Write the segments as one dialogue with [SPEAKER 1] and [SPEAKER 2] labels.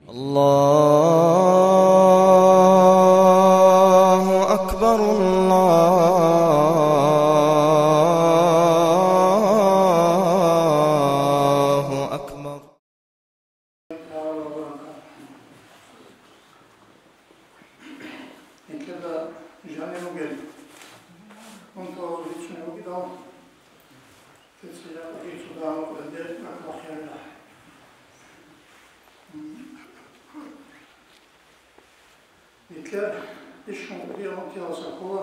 [SPEAKER 1] الله أكبر الله أكبر.
[SPEAKER 2] Nitler işin bir antiyasa kola,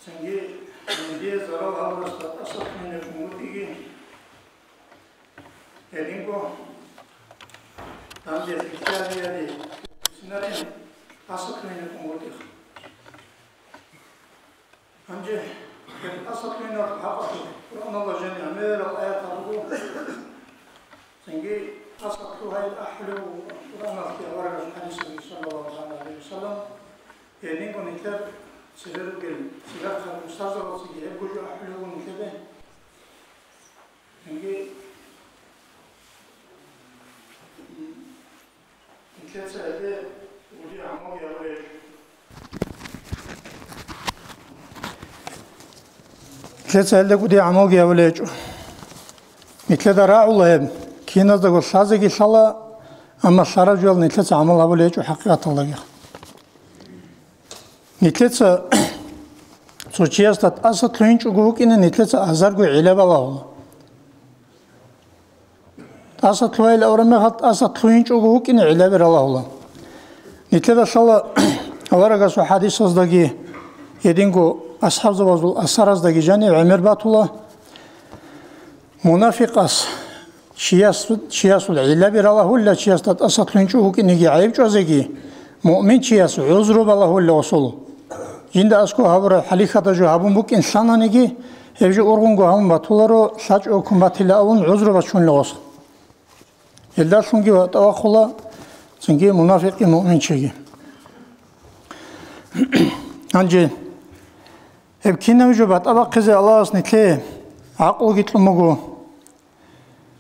[SPEAKER 2] çünkü diye zarar alırsa asat menekunu digi, elingo, tam diye fikirleri, sinirlerin asat menekunu digi. Ancak asat menekunu haklı, Kur'an Allah'ın emir ayet alıyor, çünkü asatlu hayl ahlu. Kur'an aktiyar hadis sallallahu aleyhi ve sellem elingo nitler siler mustazarası gibi hep gücü ahluğun nitleri çünkü nitler sayede gücü amal yavruya nitler sayede gücü amal yavruya nitler de ra'ullahim ki nazda gol sazı ki sala أما الرجل نتلت عمل أبو ليج وحقيقة الله نتلت سوتشياس تات أسد لينج وجوك إن نتلت أزرق علب الله أسد لويل أورمي خط أسد لينج وجوك إن علب الله نتلت صلا أورجا سو حديث صدقي يدينكو أصحاب زوجل أسرار صدقي جاني عمر باتولا منافق أس شياس العلة الله ولا شياس تأسط لنشوه كنيجي عيب جوزكي مؤمن شياس عذر بالله ولا وصله جند أسكو هبر حليخة جو هبون بك إنسان نيجي هبج أورغون جو هم بطولرو ساج أو كمبتلا أون عذر بشون لوصل إلا سنجي وتأخلا سنجي منافق مؤمن شيء أنجي هبكينا وجبات أبا قزي الله أصنتلي عقل قتلمجو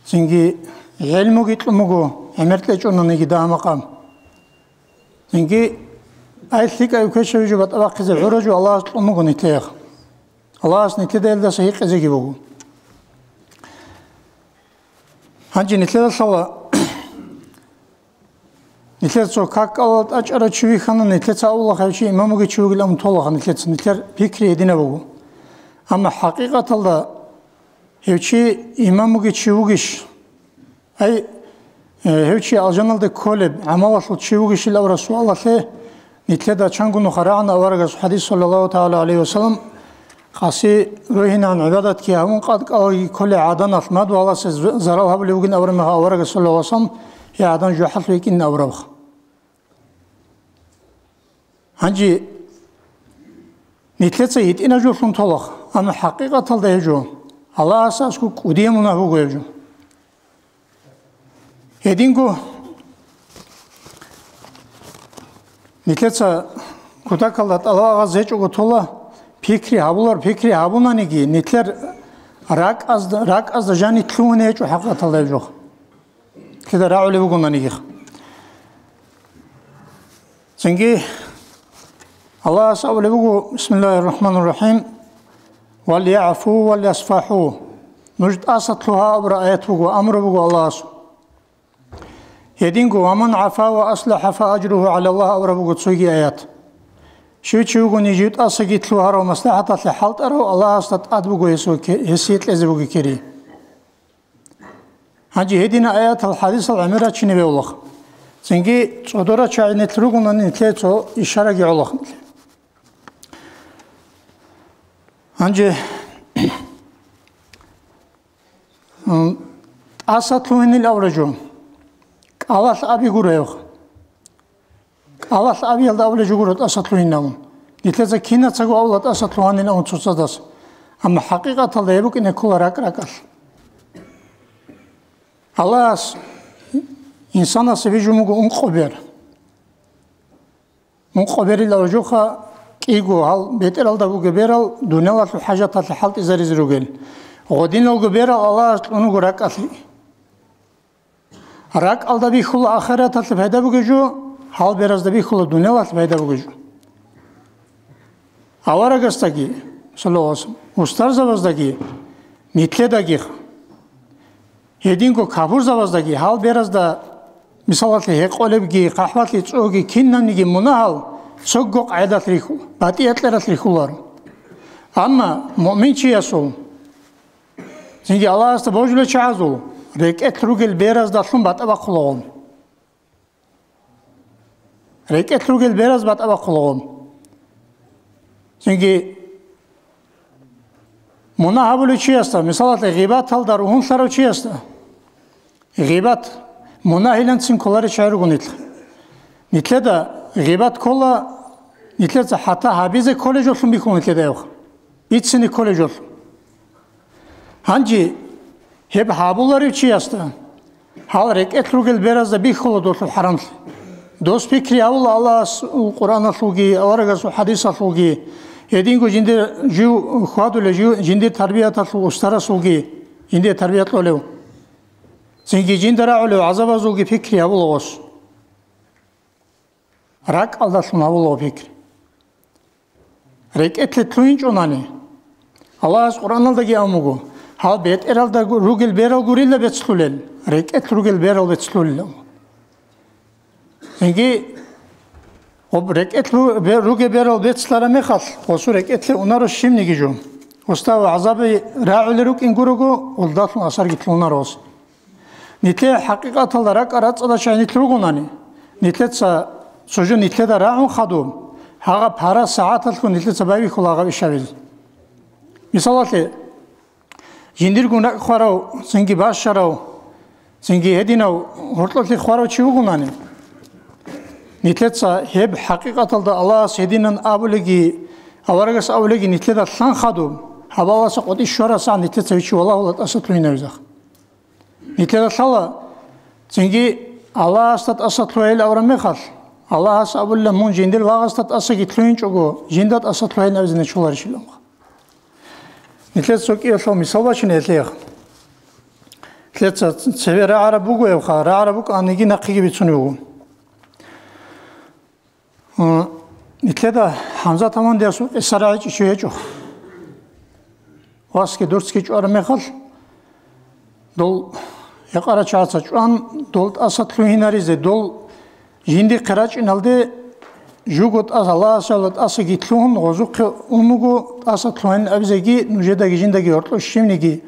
[SPEAKER 2] çünkü ilmu gitlumu emertle çoğunluğuna gida makam. Çünkü ayetlik ayukeşe vücubat Allah kızı uğracu Allah gitlumu nitleyek. Allah nitle elde sahih kızı gibi bu. Hangi nitle sala nitle sokak alat açara çuvi kanın nitle Allah hayçi imamu ki çuvi glam tola nitle fikri edine bu. Ama hakikatalda hevçi imamu ki çuvugiş ay hevçi aljanalde koleb amalasıl çuvugiş ile Resul Allah'e nitleda çangunu khara'an avargas hadis sallallahu teala aleyhi ve sellem khasi ruhinan ibadat ki hamun qad qawi kulli adan asmad wa Allah siz zaral habli bugün avramaha avargas sallallahu aleyhi ve sellem ya adan juhal vekin avravah hangi nitletsa yit inajulsun tolaq ama haqiqatalda hejo Allah asas ku udiyamuna bu goyju. Edingo nitletsa kutakallat Allah azze çok tola fikri habuna negi nitler rak az jani tlune çok haqiqatalda yok. Kida ra'ule bu gonna negi. Çünkü Allah asabule bu Bismillahirrahmanirrahim وَلْيَعْفُوا وَلْيَصْفَحُوا نجد أصلها أبرأيته وأمره الله يدينكو ومن عفا وأصلح فأجره على الله أبرأه تسوي آيات شو تشوفوا نجد أصلت لها ومصلحة لحالت أرو الله أصلت أدبه يسيت لزبه كري هذه هدينا آيات الحديث العميرة شنو بيقول سنجي صدورة شاي نتلقون أن نتلقوا إشارة الله Anca asatluğunil avracım. Allah abi guruyor. Allah abi yalda avracı gurut asatluğunnamun. Nitleza kina tsagu avlat asatluğunil avun tutsadas. Ama hakikatalda yebuk ine kularak rakar. Allah insana sevicumugu unqober. Unqoberil avracuha إيجو هال بيتر هال دابو جبيرال دونيلا في حاجة تحلت إزاري زروجل غدين لو جبيرال الله أنو جراك أصلي Рак алда бихула ахират атли пайда бугежу, хал беразда бихула дуня атли пайда бугежу. Аварагастаги, саллаллаху устарзаваздаги, нитледагих, единго кабурзаваздаги, хал беразда мисалатли хеқолебги, қахватли цоги, киннамниги мунахал, согго қайдат риху, батиятлерат рихулар. Амма муъмин чи ясул, зинги Аллах аста божуле чаазул, рекет ругел беразда шлун батаба қулағым. Рекет ругел бераз батаба қулағым. Зинги мунахабуле чи яста, мисалатли ғибат алдар ухун сарав чи яста. Ғибат Мунахилан цин колари чайругу нитл. Нитледа ғибат кола, нитледа хата хабизе коллеж олsun биху нитледа явх. Итсини коллеж ол. Ханжи хеб хабулари чи яста. Хал рекет ругел беразда бихула досу харамсли. Дос фикри аула Аллах Qur'an асулги, аварагасу хадис асулги, едингу жиндир жу хуадуле жу жиндир тарбият асул устар асулги, жиндир тарбият лолев. Зинги жиндара олев азабазулги фикри аула ос. Рак алдасын аула фикри. Рекетле туинч онани. Аллах Qur'an алдаги амугу. Хал бет эралда ругел берал гурилла бетслулел. Рекет ругел берал бетслулел. Зинги об рекет ругел берал бетслара мехал. Осу рекетле унару шимниги жу. Остава азаби рауле рук ингуругу олдасын асар гитлунар ос. Нитле хақиқат алда рак арацада чай нитлугунани. Нитлеца сужу нитледа раун хадум. Хага пара саат алку нитлеца байви хулага ишавил. Мисалати жиндир гунак хварау, зинги баш шарау, зинги единау, хортлатли хварау чивугунани. Нитлеца хеб хақиқат алда Аллах сединан абулеги, аварагас абулеги нитледа сан хадум. Хабаласа қоти шораса нитлеца вичи Аллах асатлуина визах. Нитледа сала, зинги Аллах астат асатлуил аврамехал. Аллах ас абулла мун жиндир вағастат аса гитлуин чугу, жиндат асатлуил авзine чулар шилонга. Нитлеца соки ясал мисал бачын етлеях. Нитлеца цеве ра'арабугу евха, ра'арабуг аниги нақиги бицунугу. Нитледа Хамза таман диясу эсарай чишуе чух. Васки дурцки чуара мехал, дол яқара чааса чуан, дол асатлуинаризе, дол жинди қирачин алде жугот Аллах салат аса гитлун гозук умугу асатлуин абзеги нужедаги жиндаги ортлу шимниги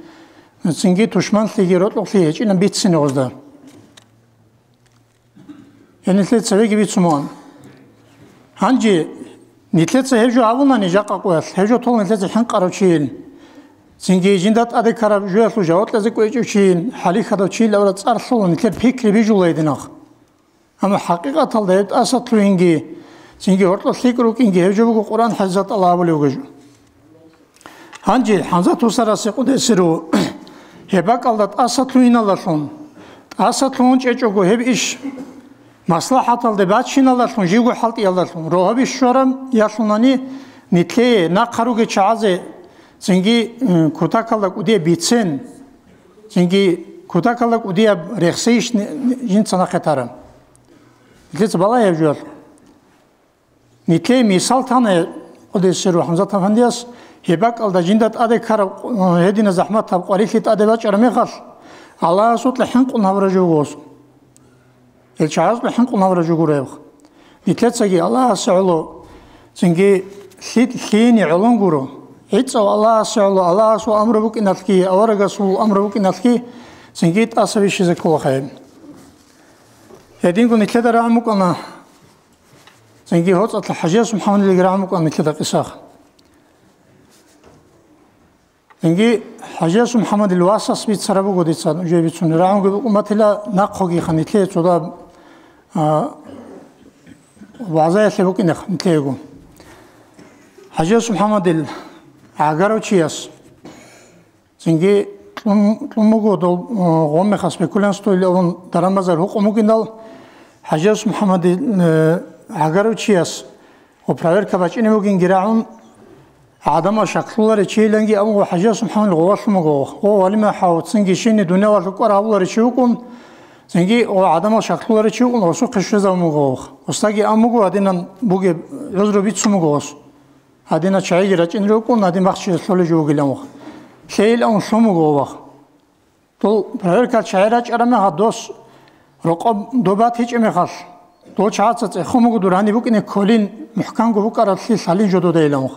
[SPEAKER 2] цинги тушманлиги ротлухли ечина битсини гозда. Нитлеца веги битсумуан. Ханжи нитлеца хевжу авунани жақа қоял, хевжу тол нитлеца хэн қарав чиил. Цинги жиндат аде карав жуяслу жаватлазе қойчу чиил, хали хадав чиил авра царлу нитлер фикри бижулайдинах. Ама хақиқат алда ебт асатлуинги Цинги ортло сикрукинги хевжубугу Qur'an хаззат Аллах булевгежу. Ханжи Хамза тусараси қудесиру хебак алдат асатлуин аллашлун. Асатлуин чечугу хеб иш маслахат алда бачин аллашлун, жигу халти аллашлун. Рохаби шорам яшлунани нитле нақаруге чаазе цинги кутакалак удия битсен. Цинги кутакалак удия рехсеиш жинцана хетарам. Нитлеца бала хевжуал. Нитле мисал тане қудесиру Хамзат афандияс хебак алда жиндат аде карав хедина захмат таб қарихлит аде бачар мехал Аллах сут лхин қунавра жугос элчаз лхин қунавра жугурев нитлецаги Аллах саулу цинги хини улунгуру ицо Аллах саулу Аллах су амрубук иналки аварага су амрубук иналки цинги тасавиши закулахай хедингу нитледа рамук ана زنجي هوت أطلع حجاز محمد اللي قرأمك أنا كذا قصاخ زنجي حجاز محمد الواسط بيت سرابو قديت صار جاي بيتسون رأمك ومثلا ناقوجي خنيتلي صداب وعزايا ثبوك إنك نتلاقو حجاز محمد العقارو تشياس زنجي تلموجو دول غومي خاص بكلن ستوي لون درامزر هو ممكن دال حجاز محمد عقارو تشياس وبرايركا باشيني ممكن جراعون عدم شكلولار تشيلنجي أمو حجاز محمد الغواص مغوخ هو ولما حاوت سنجي شيني دنيا والكورة أولار تشوكم Зинги о адамал шаклулары чи он осу қишреза умуго. Остаги амуго адинан буге розробит сумуго. Адина чай гирачин рокун адин бахчи соле жугилам. Хейл он сумуго. Тол проверка чайрач араме хадос роқоб добат хич мехал. То чаацац хумуго дурани букине колин мухканго букаратли салин жодо дейлам.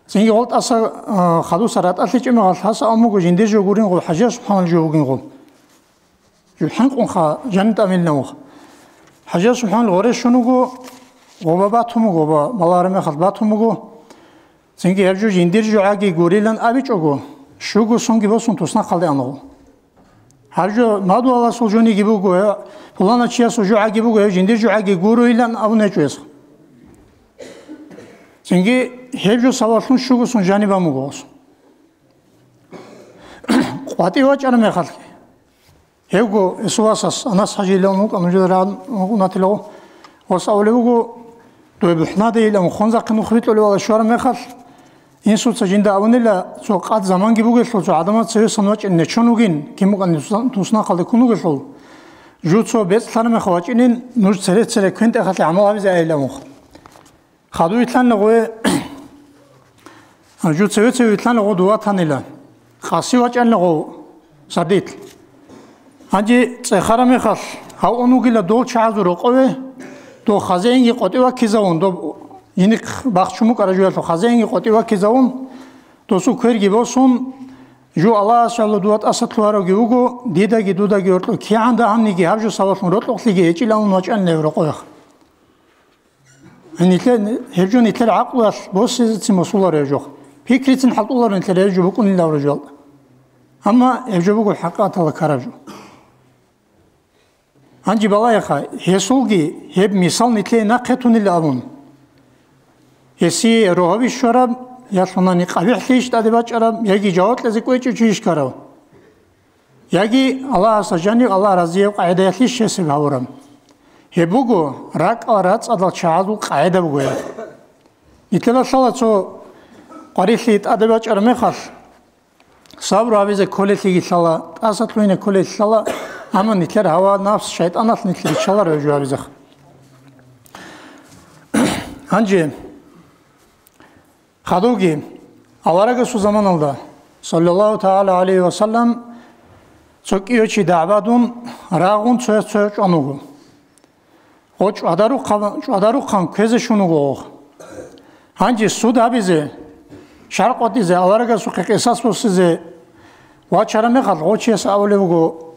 [SPEAKER 2] Зинги олт аса хадусарат атлич мехал хаса амуго жиндир жогурин го хажа субхан жогин го. يحنقون خا جنت أمين نوخ حاجة سبحان الغريب شنو جو وباباتهم وبا ملارم خلباتهم جو سنجي هرجو جندير جو عاجي غوريلان أبي جو شو جو سونجي بسون توسنا خالد أنو هرجو ما دو الله سوجوني جيبو جو فلان أشياء سوجو عاجي بو جو جندير جو عاجي غوريلان أبو نجويس سنجي هرجو سوالون شو جو سون جاني بامو جو قاتي واج أنا مخالك هيوغو إسواسس أنا صحيح لهم أنا جدران وناتلو وسأولوغو دوبحنا ده لهم خنزق نخبت له الشوار مخال إن صوت سجندا أونيلا سوقات زمان جيبوغي سو عدمات سير سنوات إن نشونوغين كيمو كان توسنا خالد كونوغي سو جود سو بيت ثاني مخواج إن نور سرت كنت أخذ عمل عبز أيلامو خدو يتلان لغوي جود سويت يتلان لغو دوات هنيلا خاصي واج أن لغو صديق هنجي تخرم خال هاو أنوغيلا دو شعزو رقوه دو خزيني قطيوا كيزاون دو ينك باخشمو كراجوال تو خزيني قطيوا كيزاون دو سو كيرغي بوسون جو الله شالله دوات اسطلارو گيوغو ديداگي دوداگي ورتو كياندا همنيگي هاجو سوالون روتلوخليگي اچيلان نوچان نيورقوه انيتل هرجون يتل عقل بوس سي مسولار يجوخ فكرتين حطولار انتل يجو بكون لاورجال اما يجوبو حقات الله كراجو هنجي بلايخا هسولجي هب مثال نتلي نقطون اللي أبون هسي روحي الشراب يصنعني قبيح ليش تدبج أرب يجي جوات لزكوي تشيش كراو يجي الله سجاني الله رضيه وقاعدة ليش يسب هورم هبوجو راك أرات أدل شعادو قاعدة بقول نتلا صلاة سو قريش ليت أدبج أرب مخاف صبر عبيز كل اللي صلاة أصلين كل صلاة أما نتلر هوا نفس شيطان نتلر شلر رجوا بزخ هنجي خدوجي أورق سو زمان الله صلى الله تعالى عليه وسلم سكيو شي دعوادون راغون سويت أنوغو أوش أدارو خان كذا شنوغو هنجي سود هبيزه شرق وتيزه أورق سو كيساس بوسيزه واشرمي خال أوشيس أوليوغو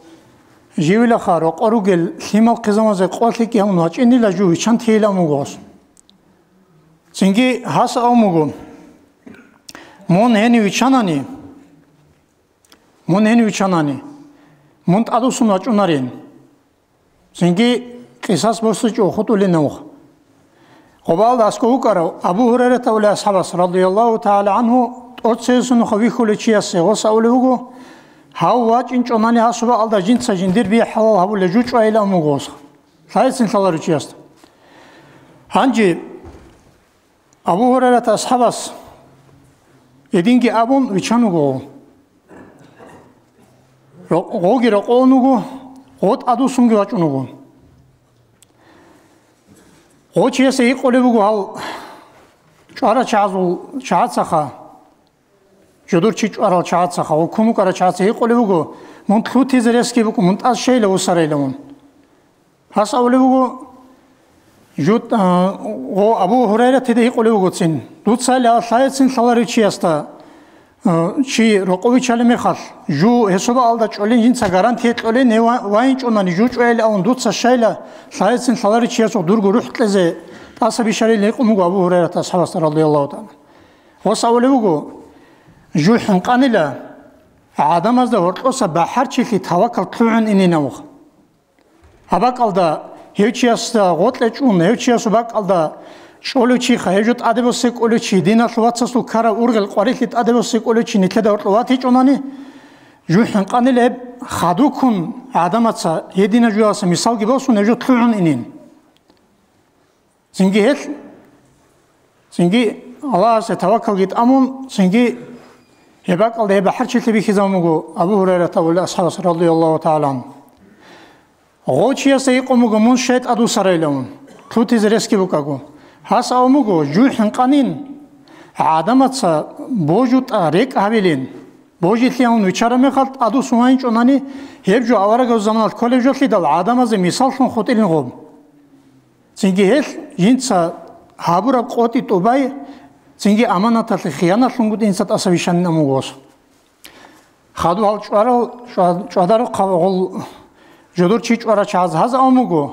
[SPEAKER 2] جيولا خارق أروجل ثمال قزمة قاتل كي هم ناج إني لجوي شن تيلا مغاص سنجي هاس أو مغون مون هني ويشاناني مون أدو سناج أنارين سنجي قصص بوسج أخطول نوخ قبال داسكو كارو أبو هريرة ولا أصحاب رضي الله تعالى عنه أتسيسون خوي خلتشي السيغوس أولهو هاواج إنش أناني هاسوبا على جنس جندير بيه حلال هبو لجوج وعيلا مغوص ثالثين ثالار چيست هنجي أبو هريرة أصحابس يدينجي أبون ويشانوغو غوغي رقونوغو غوت أدو سنگي واچونوغو غوچيسي يقوليبوغو هال چارا چاعت سخا جدور چیچ آرال چاعت سخا و کمو کارا چاعت سخا قولی بگو من تلوتی زریسکی بگو من از شیله و سرایله من هست اولی بگو جود ابو هریره تیده قولی بگو سین دود سالی آسایت سین سالاری چی است چی رقوی چالی میخواد جو حسابا آلدا چولی جنسا گارانتیت چولی نه واین چونانی جو چولی اون دود سایله سایت سین سالاری چی است دور گروه تلزه تاسه بیشاری لیکو مگو ابو هریره تصحیح رضی الله تعالی هست اولی بگو جو حنقانيلا عدم از دور قصة بحر شيء توكل طلعن إني نوخ هباك على هيوشي است غوتلش اون هيوشي است باك على شولو شيء خيجت أدب السك أولو شيء دينا ثوات سلو كارا أورغل قريت أدب السك أولو شيء نتلا دور ثوات هيج أناني جو حنقانيلا خدوكن عدم از هدينا جو اس مثال جبوس ونجو طلعن إنين سنجي الله ستوكل جد أمون سنجي هباك الله بحر شيء تبي خزامه أبو هريرة ولا أصحاب رضي الله تعالى عنه غوچیا سیقومگو من شاید ادو سرایلمون تو تیز رسکی بکاگو هاس آمگو جو حنقانین عادمت سا بوجود ریک هاویلین بوجود لیان ویچاره میخواد ادو سوماین چونانی هیچ جو آوارگو زمانات کلی جو خیدال عادم از مثال خون خود ایلین غوب چنگی هیچ جنسا هابوراب قوتی توبای چنگی امانت خیانت خونگود اینسات اسویشان نموگوس خادو حال چوادارو قاول جدور چیچ ورا چاز هز آموگو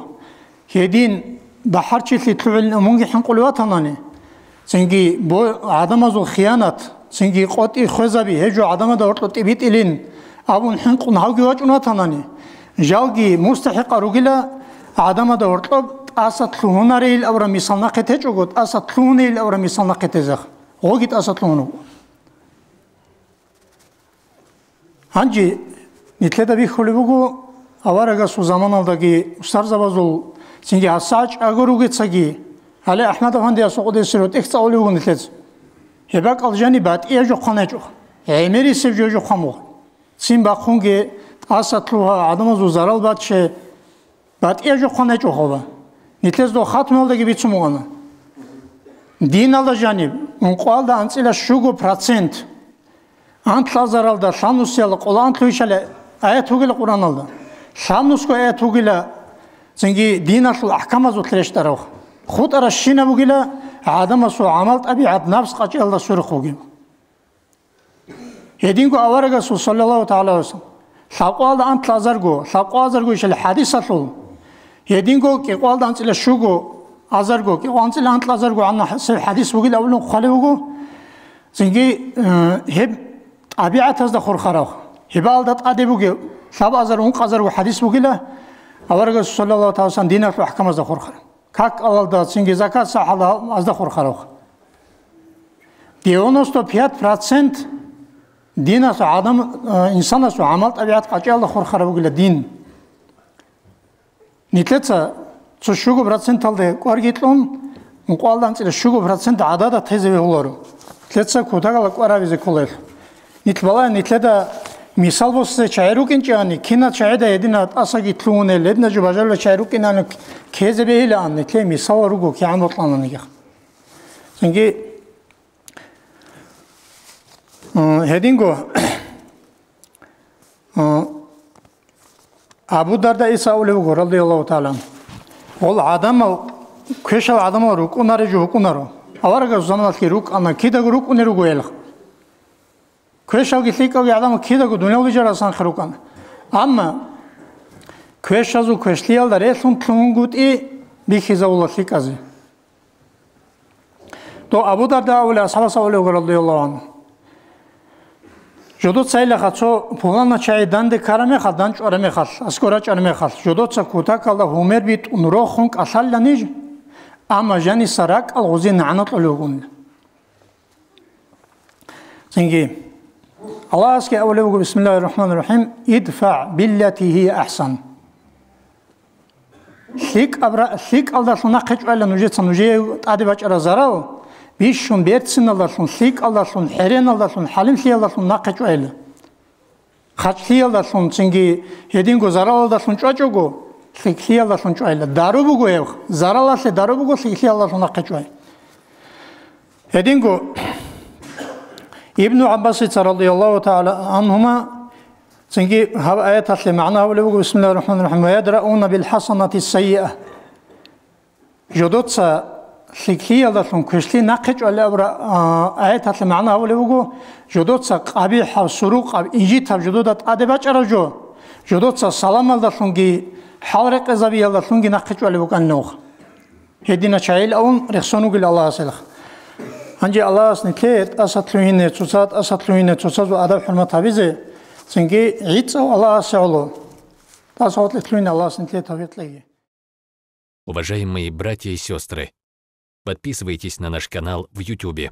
[SPEAKER 2] هدین به هر چیزی تلویل نمونگی حنقلوات هنانی چنگی بو عدم ازو خیانت چنگی قوتی خوزبی هجو عدم دارتو تبیت ایلین آبون حنقون هاوگی واجونات هنانی جاوگی مستحق روگیلا عدم دارتو اسات لوناریل اورا مثال نقطه چوگود اسات لونیل اورا مثال نقطه زخ اوگیت اسات لونو هنجی نیتلدا بی خولی بگو آوارگا سو زمان آلداگی استار زبازول سنگی حساج اگروگی تساگی حالی احمد افندی اسو قدر سیروت اخت اولی بگو نیتلد هباک الجانی بات ایجو خانه جو ایمری سیف جو خامو سیم باخونگی اسات لوها آدمازو زرال بات شه بات ایجو خانه جو خوبه نیتلد دو خاتم آلداگی بیتسوموغانا دین الجانی اونقوال دا انسیلا شوگو پرسنت Antla zaralda şanusyalı olan tüyşele ayet hugile Kur'an aldı. Şanusko ayet hugile çünkü din asıl ahkamaz utleşler o. Khud ara şine hugile adam su amal tabiat nafs qaçı Allah sürü hugim. Hedingo avaraga su sallallahu taala wasallam. Saqalda antla zargo, saqazargo şele hadis asıl. Hedingo ki qalda antla şugo azargo ki antla antla zargo anna hadis hugile avlun khali hugo. Çünkü hep طبيعة هذا خرخرة هبال دات أديبوجي شاب أزر قزر وحديث بوجيله أورج صلى الله عليه وسلم دينه في أحكام هذا خرخرة كاك أول دات سنجي زكاة سحلا هذا خرخرة ديونوستو 5% دينه عدم إنسان سو عمل طبيعة قاچي الله خرخرة بوجيله دين نتلتsa تشوجو برسنت هذا كورجيتلون مقالدان تشوجو برسنت عدد تهزي بيولارو نتلتsa كوتاغلا كوراويزي كولر نتبلا نتلدا مثال بس شاعروكين جاني كنا شاعدا يدينا أساقي تلونه لدنا جو بجال شاعروكين أنا كذا بيهلا أن نتلا مثال روجو كي عم بطلنا نيجا سنجي هدينغو أبو درداء إسحاق وليه رضي الله تعالى قال عدم كيش العدم روك ونارجو كونارو أورجع زمان كي روك أنا كيدا روك ونروجو يلا كويشاوغي ثيكاوغي عدم كيداغو دنياوغي جراسان خروكان أما كويشازو كويشليال داريسون تلونغوت بيخيزاولا ثيكازي تو أبو درداء ولا أصحاب سأوليه رضي الله عنه جدود سايلا خاتسو بوغانا چاي دانده كارامي خال دانچ أرامي خال أسكورا چارمي خال جدود سا كوتا كالدا هومير بيت ونرو خونك أسال لنيج أما جاني سراك الغزي نعنات أوليوغون سنجي الله أسكي أولي بسم الله الرحمن الرحيم ادفع بالتي هي أحسن ثيك الله سنة قيش وعلا نجيت سنجي تعدي باش أرزاراو بيشون بيرتسن الله سن ثيك الله سن حرين الله سن حليم ثي الله سن ناقش وعلا خاش ثي الله سن تنجي هدينغو زارا الله سن چوچوغو ثيك ثي الله سن چوعلا دارو بگو يوخ زارا الله سي دارو بگو ثيك ثي الله سن ناقش وعلا هدينغو ابن عباس رضي الله تعالى عنهما سنجي هذا آيات اللي معناها ولو بسم الله الرحمن الرحيم ويدرؤون بالحسنة السيئة جدوتسا ثقيل دلهم كشلي نقش ولا أبرا آيات اللي معناها ولو جدوتسا قبيح وسروق إنجيت جدودات أدبات أرجو جدوتسا سلام دلهم جي حرق زبي دلهم جي نقش ولا بكان نوخ هدينا شايل أون رخصونو قل الله سلخ أنجي الله سنكيت أسطلوهين تشوصات وأدب حرمة حبيزي سنكي عيد الله سعولو تاسوات لتلوين الله سنكيت حبيت لي.
[SPEAKER 3] Уважаемые братья и сестры, подписывайтесь на наш канал в YouTube.